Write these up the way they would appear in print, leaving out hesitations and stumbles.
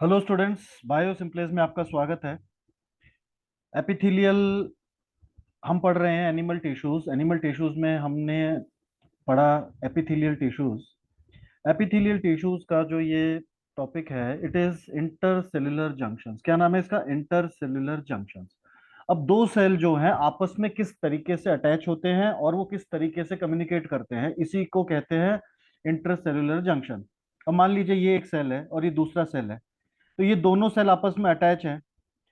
Hello students, bio सिंप्लेस में आपका स्वागत है। एपिथेलियल हम पढ़ रहे हैं। एनिमल टिश्यूज में हमने पढ़ा एपिथेलियल टिश्यूज। एपिथेलियल टिश्यूज का जो ये टॉपिक है, इट इज इंटरसेल्युलर जंक्शंस। क्या नाम है इसका? Intercellular junctions. अब दो सेल जो हैं आपस में किस तरीके से अटैच होते हैं और वो किस तरीके से कम्युनिकेट करते हैं, इसी को कहते हैं इंटरसेल्युलर जंक्शन। अब मान लीजिए ये एक सेल है और ये दूसरा सेल है, तो ये दोनों सेल आपस में अटैच हैं।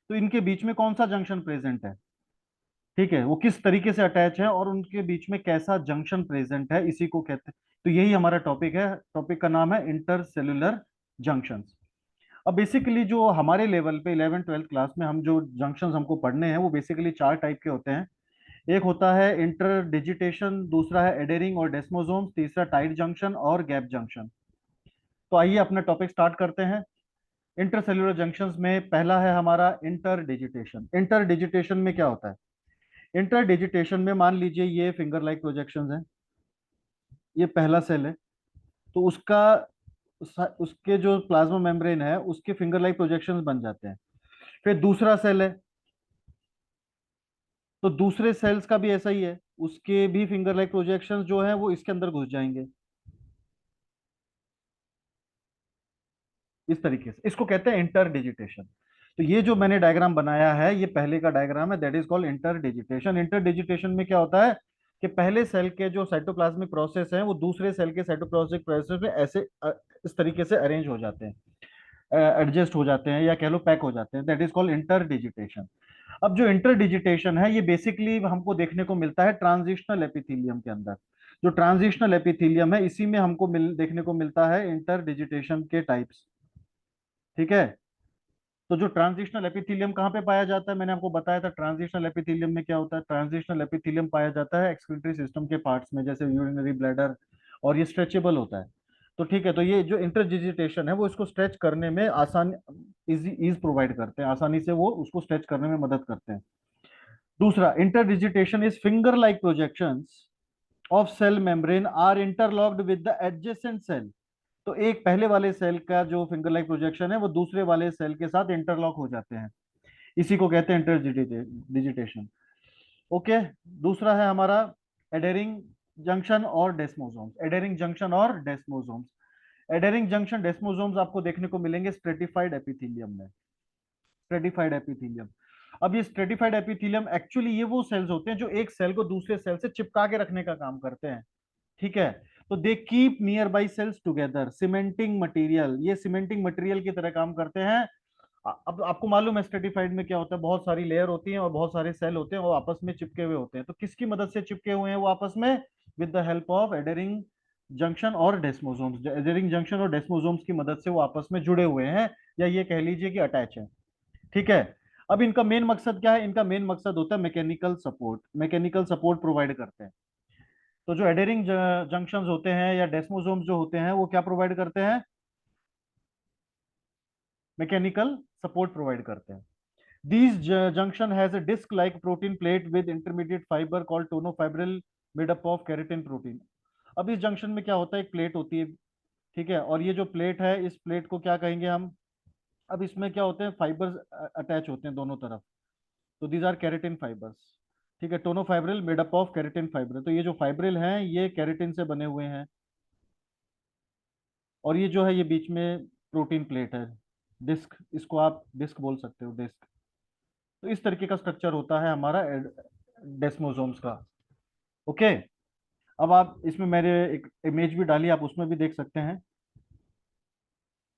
तो इनके बीच में कौन सा जंक्शन प्रेजेंट है? ठीक है, वो किस तरीके से अटैच है और उनके बीच में कैसा जंक्शन प्रेजेंट है, इसी को कहते हैं। तो यही हमारा टॉपिक है। टॉपिक का नाम है इंटरसेल्युलर जंक्शंस। अब बेसिकली जो हमारे लेवल पे 11th 12th क्लास में हम जो जंक्शंस हमको पढ़ने हैं वो बेसिकली चार टाइप के होते हैं। एक होता है इंटरडिजिटेशन, दूसरा है एडेरिंग और डेस्मोसोम्स, तीसरा टाइट जंक्शन और गैप जंक्शन। तो आइए अपना टॉपिक स्टार्ट करते हैं। इंटरसेल्युलर जंक्शंस में पहला है हमारा इंटरडिजिटेशन। इंटरडिजिटेशन में क्या होता है? इंटरडिजिटेशन में मान लीजिए ये फिंगर लाइक प्रोजेक्शंस हैं, ये पहला सेल है। तो उसके जो प्लाज्मा मेम्ब्रेन है उसके फिंगर लाइक प्रोजेक्शंस बन जाते हैं। फिर दूसरा सेल है, तो दूसरे सेल्स का भी ऐसा ही है, उसके भी फिंगर लाइक प्रोजेक्शंस जो है वो इसके अंदर घुस जाएंगे। इस तरीके से इसको कहते हैं इंटरडिजिटेशन। तो ये जो मैंने डायग्राम बनाया है ये पहले का डायग्राम है, दैट इज कॉल्ड इंटरडिजिटेशन। इंटरडिजिटेशन में क्या होता है कि पहले सेल के जो साइटोप्लाज्मिक प्रोसेस है वो दूसरे सेल के साइटोप्लाज्मिक प्रोसेस में ऐसे इस तरीके से अरेंज हो जाते हैं, एडजस्ट हो जाते हैं, या कह लो पैक हो जाते हैं। That is called interdigitation. अब जो इंटरडिजिटेशन है ये बेसिकली हमको देखने को मिलता है ट्रांजिशनल एपिथेलियम के अंदर। जो ट्रांजिशनल एपिथेलियम है इसी में हमको देखने को मिलता है इंटरडिजिटेशन के टाइप्स। ठीक है। तो जो ट्रांजिशनल एपिथेलियम कहाँ पे पाया जाता है, मैंने आपको बताया था ट्रांजिशनल एपिथेलियम में क्या होता है। ट्रांजिशनल एपिथेलियम पाया जाता है एक्सक्रीटरी सिस्टम के पार्ट्स में, जैसे यूरिनरी ब्लैडर, और ये स्ट्रेचेबल होता है। तो ठीक है, तो ये जो इंटरडिजिटेशन है वो इसको स्ट्रेच करने में आसान, इजी ईज प्रोवाइड करते हैं, आसानी से वो उसको स्ट्रेच करने में मदद करते हैं। दूसरा, interdigitation is finger like projections of cell membrane are interlocked with the adjacent cell. तो एक पहले वाले सेल का जो फिंगर लाइक प्रोजेक्शन है वो दूसरे वाले सेल के साथ इंटरलॉक हो जाते हैं, इसी को कहते हैं इंटरडिजिटेशन। ओके। दूसरा है हमारा एडेरिंग जंक्शन और डेस्मोसोम्स। एडेरिंग जंक्शन और डेस्मोसोम्स। एडेरिंग जंक्शन डेस्मोसोम्स आपको देखने को मिलेंगे स्ट्रेटिफाइड एपिथेलियम में। Stratified epithelium. अब ये स्ट्रेटिफाइड एपिथेलियम एक्चुअली ये वो सेल्स होते हैं जो एक सेल को दूसरे सेल से चिपका के रखने का काम करते हैं। ठीक है। तो they keep nearby cells together, cementing material, ये सीमेंटिंग मटेरियल की तरह काम करते हैं। अब आपको मालूम है स्ट्रेटिफाइड में क्या होता है, बहुत सारी लेयर होती हैं और बहुत सारे सेल होते हैं वो आपस में चिपके हुए होते हैं। तो किसकी मदद से चिपके हुए हैं वो आपस में? With the help of aiding junction और डेस्मोसोम्स। एडेरिंग जंक्शन और डेस्मोसोम्स की मदद से वो आपस में जुड़े हुए हैं, या ये कह लीजिए कि अटैच है। ठीक है। अब इनका मेन मकसद क्या है? इनका मेन मकसद होता है mechanical support. Mechanical support provide करते हैं। तो जो एडेरिंग जंक्शंस होते हैं या डेस्मोसोम्स जो होते हैं वो क्या प्रोवाइड करते हैं? मैकेनिकल सपोर्ट प्रोवाइड करते हैं। These junction has a disc-like protein plate with intermediate fiber called tonofibril made up of keratin protein. अब इस जंक्शन में क्या होता है, एक प्लेट होती है। ठीक है, और ये जो प्लेट है इस प्लेट को क्या कहेंगे हम? अब इसमें क्या होते हैं, फाइबर्स अटैच होते हैं दोनों तरफ। तो दीज आर केरेटिन फाइबर्स। ठीक है, tonofibril made up of keratin fibre. तो ये जो फाइब्रिल हैं ये केरेटिन से बने हुए हैं, और ये जो है ये बीच में प्रोटीन प्लेट है, डिस्क, इसको आप डिस्क बोल सकते हो, डिस्क। तो इस तरीके का स्ट्रक्चर होता है हमारा डेस्मोसोम्स का। ओके। अब आप इसमें मेरे एक इमेज भी डाली, आप उसमें भी देख सकते हैं।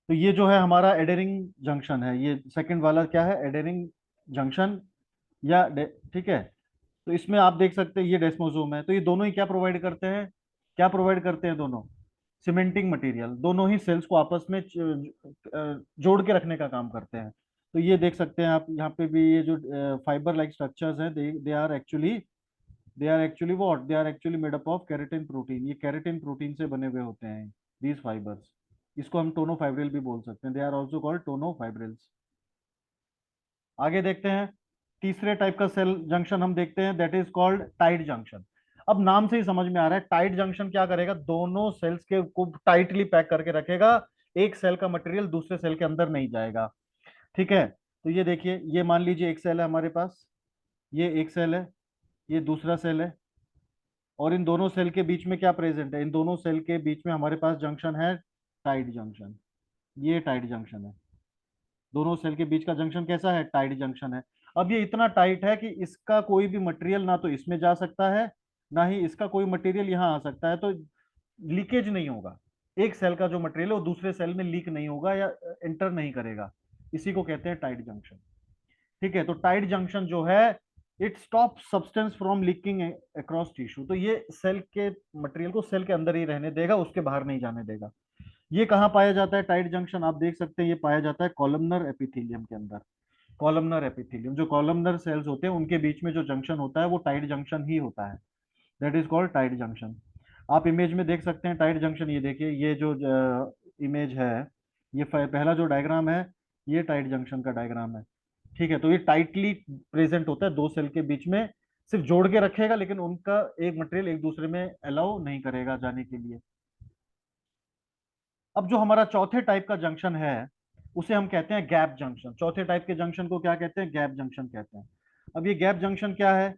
तो ये जो है हमारा एडेरिंग जंक्शन है, ये सेकंड वाला क्या है, एडेरिंग जंक्शन या ठीक है। तो इसमें आप देख सकते हैं ये डेस्मोसोम है। तो ये दोनों ही क्या प्रोवाइड करते हैं? क्या प्रोवाइड करते हैं दोनों? Cementing material. दोनों ही सेल्स को आपस में जोड़ के रखने का काम करते हैं। तो ये देख सकते हैं आप यहाँ पे भी, ये जो फाइबर लाइक स्ट्रक्चर्स हैं, they are actually what, they are actually made up of keratin protein. ये केराटिन प्रोटीन से बने हुए होते हैं दीज फाइबर्स। इसको हम टोनोफाइब्रिल भी बोल सकते हैं, दे आर ऑल्सो कॉल्ड टोनोफाइब्रिल्स। आगे देखते हैं, तीसरे टाइप का सेल जंक्शन हम देखते हैं, that is called tight junction. अब नाम से ही समझ में आ रहा है टाइट जंक्शन क्या करेगा, दोनों सेल्स के को टाइटली पैक करके रखेगा, एक सेल का मटेरियल दूसरे सेल के अंदर नहीं जाएगा। ठीक है, तो ये देखिए, ये मान लीजिए एक सेल है हमारे पास, ये एक सेल है, ये दूसरा सेल है, और इन दोनों सेल के बीच में क्या प्रेजेंट है, इन दोनों सेल के बीच में हमारे पास जंक्शन है, टाइट जंक्शन। ये टाइट जंक्शन है, दोनों सेल के बीच का जंक्शन कैसा है, टाइट जंक्शन है। अब ये इतना टाइट है कि इसका कोई भी मटेरियल ना तो इसमें जा सकता है, ना ही इसका कोई मटेरियल यहाँ आ सकता है, तो लीकेज नहीं होगा। एक सेल का जो मटेरियल है वो दूसरे सेल में लीक नहीं होगा या एंटर नहीं करेगा, इसी को कहते हैं टाइट जंक्शन। ठीक है, तो टाइट जंक्शन जो है, it stop substance from leaking across tissue. तो ये सेल के मटेरियल को सेल के अंदर ही रहने देगा, उसके बाहर नहीं जाने देगा। ये कहाँ पाया जाता है टाइट जंक्शन, आप देख सकते हैं, ये पाया जाता है कॉलमनर एपिथेलियम के अंदर। कॉलमनर एपिथेलियम, जो कॉलमनर सेल्स होते हैं उनके बीच में जो जंक्शन होता है वो टाइट जंक्शन ही होता है, that is called tight junction. आप इमेज में देख सकते हैं टाइट जंक्शन, ये देखिए, ये जो इमेज है, ये पहला जो डायग्राम है, ये टाइट जंक्शन का डायग्राम है। ठीक है, तो ये टाइटली प्रेजेंट होता है दो सेल के बीच में, सिर्फ जोड़ के रखेगा, लेकिन उनका एक मटेरियल एक दूसरे में अलाउ नहीं करेगा जाने के लिए। अब जो हमारा चौथे टाइप का जंक्शन है, उसे हम कहते हैं गैप जंक्शन। चौथे टाइप के जंक्शन को क्या कहते हैं, गैप जंक्शन कहते हैं। अब ये गैप जंक्शन क्या है,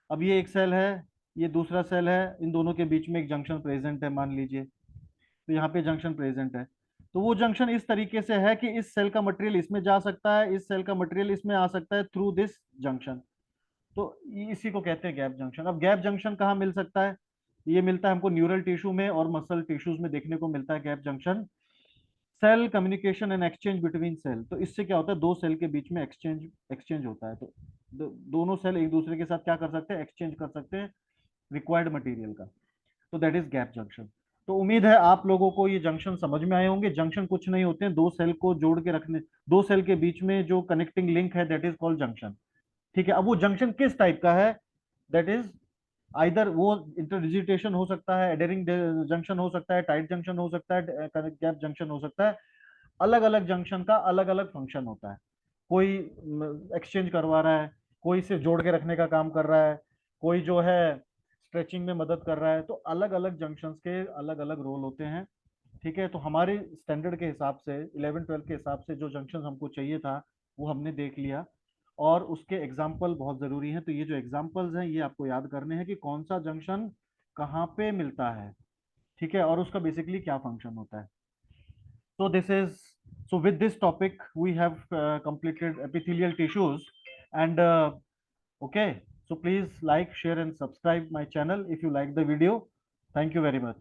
अब ये एक सेल है, ये दूसरा सेल है, इन दोनों के बीच में एक जंक्शन प्रेजेंट है मान लीजिए, तो यहाँ पे जंक्शन प्रेजेंट है। तो वो जंक्शन इस तरीके से है कि इस सेल का मटेरियल इसमें जा सकता है, इस सेल का मटेरियल इसमें आ सकता है थ्रू दिस जंक्शन। तो इसी को कहते हैं गैप जंक्शन। अब गैप जंक्शन कहाँ मिल सकता है, ये मिलता है हमको न्यूरल टिश्यू में और मसल टिश्यूज में देखने को मिलता है gap junction. Cell communication and exchange between cell, तो इससे क्या होता है, दो सेल के बीच में एक्सचेंज एक्सचेंज होता है, तो दोनों सेल एक दूसरे के साथ क्या कर सकते हैं, एक्सचेंज कर सकते हैं रिक्वायर्ड मटेरियल का। तो दैट इज गैप जंक्शन। तो उम्मीद है आप लोगों को ये जंक्शन समझ में आए होंगे। जंक्शन कुछ नहीं होते हैं, दो सेल को जोड़ के रखने, दो सेल के बीच में जो कनेक्टिंग लिंक है, दैट इज कॉल्ड जंक्शन। ठीक है, अब वो जंक्शन किस टाइप का है, दैट इज आइदर वो इंटरडिजिटेशन हो सकता है, एडेरिंग जंक्शन हो सकता है, टाइट जंक्शन हो सकता है, गैप जंक्शन हो सकता है। अलग अलग जंक्शन का अलग अलग फंक्शन होता है, कोई एक्सचेंज करवा रहा है, कोई सिर्फ जोड़ के रखने का काम कर रहा है, कोई जो है स्ट्रेचिंग में मदद कर रहा है। तो अलग अलग जंक्शंस के अलग अलग रोल होते हैं। ठीक है, तो हमारे स्टैंडर्ड के हिसाब से 11 12 के हिसाब से जो जंक्शन हमको चाहिए था वो हमने देख लिया, और उसके एग्जाम्पल बहुत जरूरी हैं। तो ये जो एग्जाम्पल्स हैं ये आपको याद करने हैं कि कौन सा जंक्शन कहाँ पे मिलता है, ठीक है, और उसका बेसिकली क्या फंक्शन होता है। So this is, so with this topic we have completed epithelial tissues, and okay, so please like, share and subscribe my channel if you like the video. Thank you very much.